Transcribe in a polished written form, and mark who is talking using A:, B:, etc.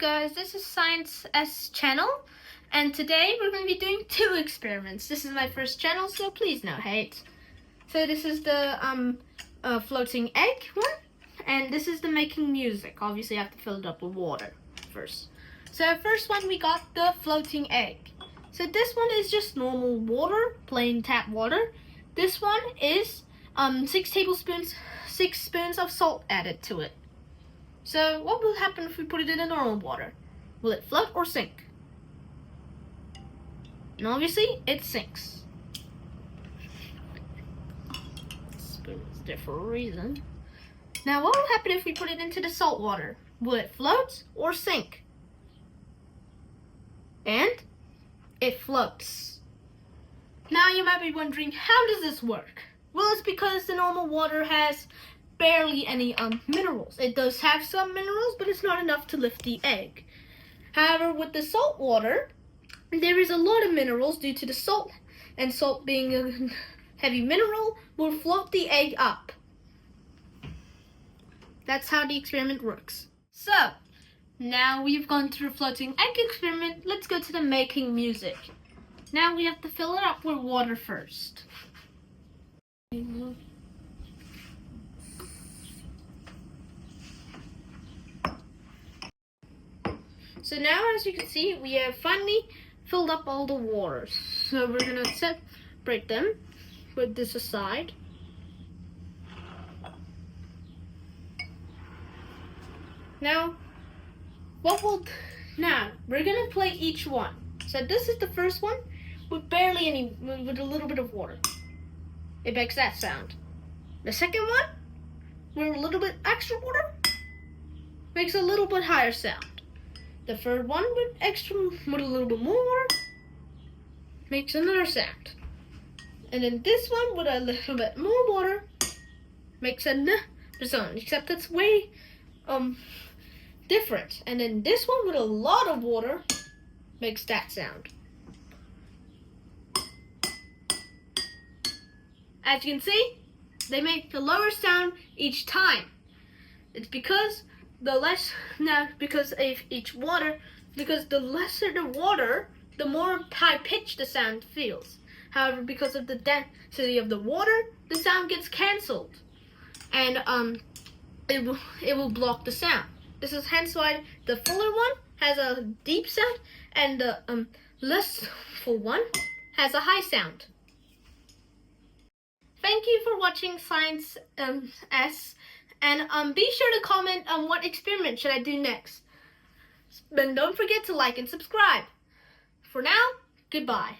A: guys, this is Science S channel, and today we're going to be doing 2 experiments. This is my first channel, so please no hate. So this is the floating egg one, and this is the making music. Obviously I have to fill it up with water first. So first one, we got the floating egg. So this one is just normal water, plain tap water. This one is 6 spoons of salt added to it. So what will happen if we put it in normal water? Will it float or sink? And obviously it sinks. Spoon is there for a reason. Now what will happen if we put it into the salt water? Will it float or sink? And it floats. Now you might be wondering, how does this work? Well, it's because the normal water has barely any minerals. It does have some minerals, but it's not enough to lift the egg. However, with the salt water, there is a lot of minerals due to the salt, and salt being a heavy mineral will float the egg up. That's how the experiment works. So, now we've gone through the floating egg experiment, let's go to the making music. Now we have to fill it up with water first. So now, as you can see, we have finally filled up all the waters. So we're gonna separate them, put this aside. Now we're gonna play each one. So this is the first one with with a little bit of water. It makes that sound. The second one, with a little bit extra water, makes a little bit higher sound. The third one with a little bit more water, makes another sound. And then this one with a little bit more water makes another sound, except it's way different. And then this one with a lot of water makes that sound. As you can see, they make the lower sound each time. It's because the lesser the water, the more high pitched the sound feels. However, because of the density of the water, the sound gets cancelled, and it will block the sound. This is hence why the fuller one has a deep sound, and the less full one has a high sound. Thank you for watching Science S, and be sure to comment on what experiment should I do next. And don't forget to like and subscribe. For now, goodbye.